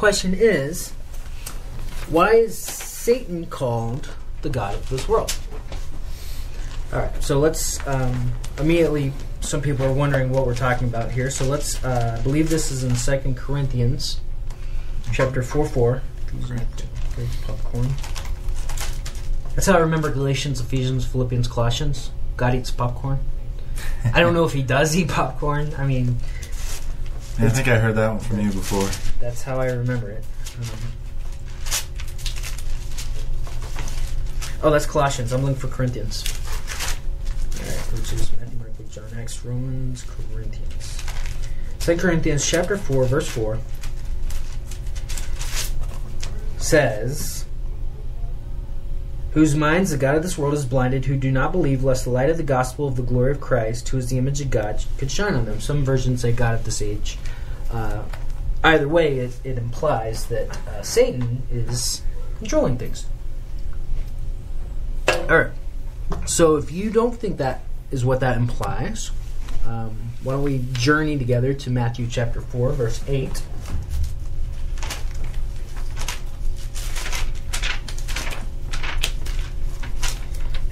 question is, why is Satan called the god of this world? All right, so let's immediately, some people are wondering what we're talking about here, so let's, I believe this is in 2 Corinthians chapter 4:4. Great popcorn. That's how I remember Galatians, Ephesians, Philippians, Colossians. God eats popcorn. I don't know if he does eat popcorn. I mean... Yeah, I think I heard that one from you before. That's how I remember it. That's Colossians. I'm looking for Corinthians. Alright, which is Matthew, Mark, Luke, John, Acts, Romans, Corinthians. 2 Corinthians chapter 4, verse 4 says, whose minds the God of this world is blinded, who do not believe, lest the light of the gospel of the glory of Christ, who is the image of God, could shine on them. Some versions say God of this age. Either way, it implies that Satan is controlling things. Alright, so if you don't think that is what that implies, why don't we journey together to Matthew chapter 4, verse 8.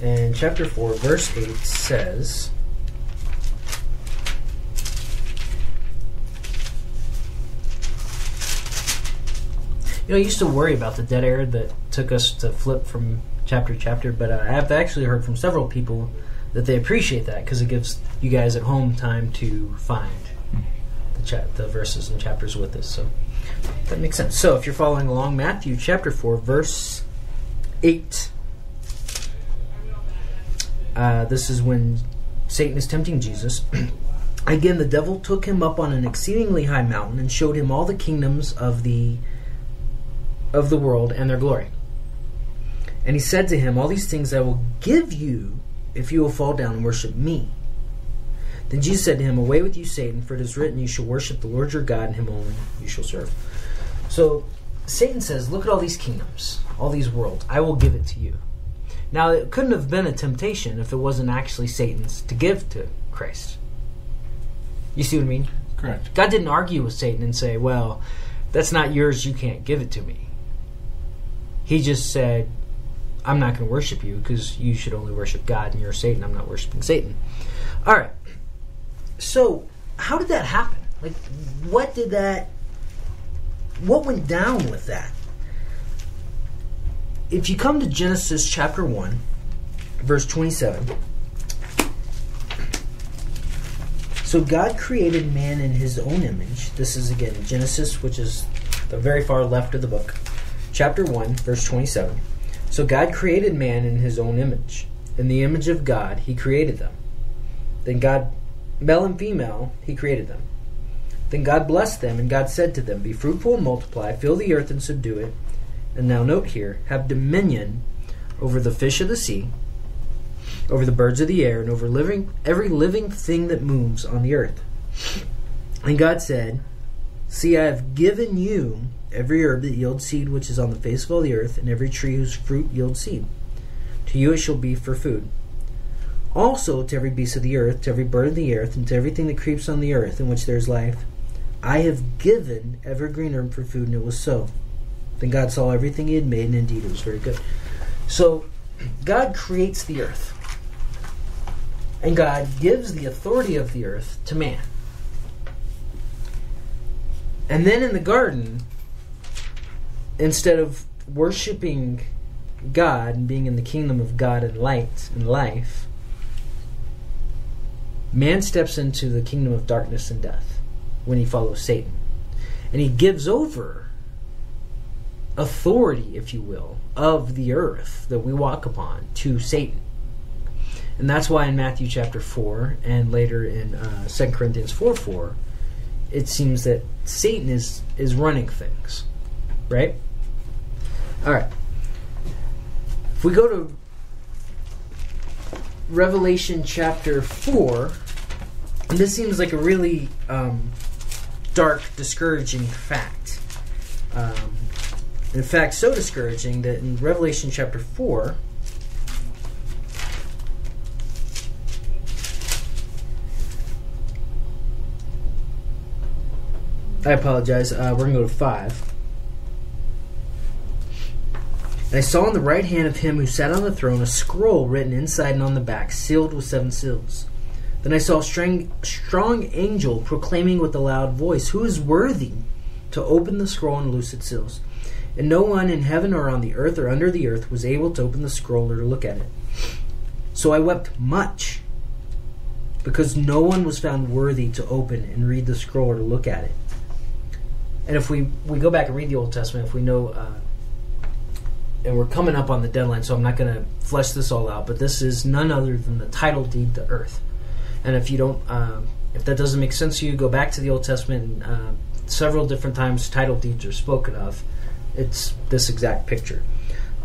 And chapter 4, verse 8 says, I used to worry about the dead air that took us to flip from chapter to chapter, but I have actually heard from several people that they appreciate that because it gives you guys at home time to find the verses and chapters with us. So that makes sense. So if you're following along, Matthew chapter 4, verse 8. This is when Satan is tempting Jesus. Again, the devil took him up on an exceedingly high mountain and showed him all the kingdoms of the world and their glory. And he said to him, all these things I will give you if you will fall down and worship me. Then Jesus said to him, away with you, Satan, for it is written, you shall worship the Lord your God, and him only you shall serve. So Satan says, look at all these kingdoms, all these worlds. I will give it to you. Now, it couldn't have been a temptation if it wasn't actually Satan's to give to Christ. You see what I mean? Correct. God didn't argue with Satan and say, well, that's not yours, you can't give it to me. He just said, I'm not going to worship you because you should only worship God and you're Satan. I'm not worshiping Satan. All right. So, how did that happen? Like, what went down with that? If you come to Genesis chapter 1, verse 27. So God created man in his own image. This is again Genesis, which is the very far left of the book. Chapter 1, verse 27. So God created man in his own image. In the image of God, he created them. Then God, male and female, he created them. Then God blessed them, and God said to them, be fruitful and multiply, fill the earth and subdue it. And now note here, have dominion over the fish of the sea, over the birds of the air, and over every living thing that moves on the earth. And God said, see, I have given you every herb that yields seed which is on the face of all the earth, and every tree whose fruit yields seed. To you it shall be for food. Also to every beast of the earth, to every bird of the earth, and to everything that creeps on the earth in which there is life, I have given every green herb for food, and it was so. Then God saw everything he had made, and indeed it was very good. So, God creates the earth. And God gives the authority of the earth to man. And then in the garden, instead of worshiping God and being in the kingdom of God and light and life, man steps into the kingdom of darkness and death when he follows Satan. And he gives over authority, if you will, of the earth that we walk upon to Satan. And that's why in Matthew chapter 4 and later in 2 Corinthians 4:4, it seems that Satan is running things. Right? Alright. If we go to Revelation chapter 4, and this seems like a really dark, discouraging fact. In fact, so discouraging that in Revelation chapter 4, I apologize, we're going to go to 5. And I saw on the right hand of him who sat on the throne a scroll written inside and on the back, sealed with 7 seals. Then I saw a strong angel proclaiming with a loud voice, "Who is worthy to open the scroll and loose its seals?" And no one in heaven or on the earth or under the earth was able to open the scroll or to look at it. So I wept much, because no one was found worthy to open and read the scroll or to look at it. And if we go back and read the Old Testament, if we know... and we're coming up on the deadline, so I'm not going to flesh this all out, but this is none other than the title deed to earth. And if you don't, if that doesn't make sense to you, go back to the Old Testament. And, several different times title deeds are spoken of. It's this exact picture.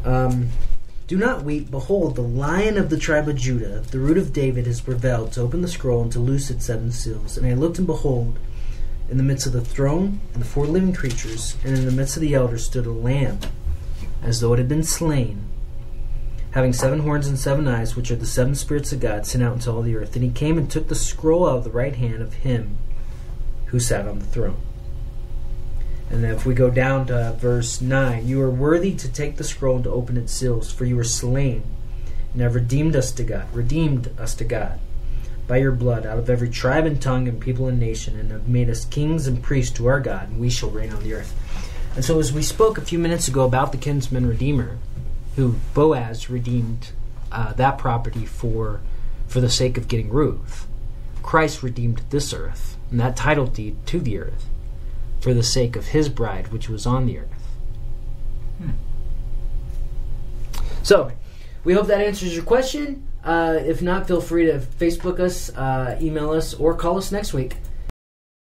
Do not weep. Behold, the Lion of the tribe of Judah, the root of David, has prevailed to open the scroll and to loose its 7 seals. And I looked, and behold, in the midst of the throne and the 4 living creatures, and in the midst of the elders stood a lamb, as though it had been slain, having 7 horns and 7 eyes, which are the 7 spirits of God sent out into all the earth. And he came and took the scroll out of the right hand of him who sat on the throne. And then if we go down to verse 9, "You are worthy to take the scroll and to open its seals, for you were slain, and have redeemed us to God by your blood out of every tribe and tongue and people and nation, and have made us kings and priests to our God, and we shall reign on the earth." And so as we spoke a few minutes ago about the kinsman redeemer, who Boaz redeemed that property for the sake of getting Ruth, Christ redeemed this earth and that title deed to the earth for the sake of his bride, which was on the earth. So, we hope that answers your question. If not, feel free to Facebook us, email us, or call us next week.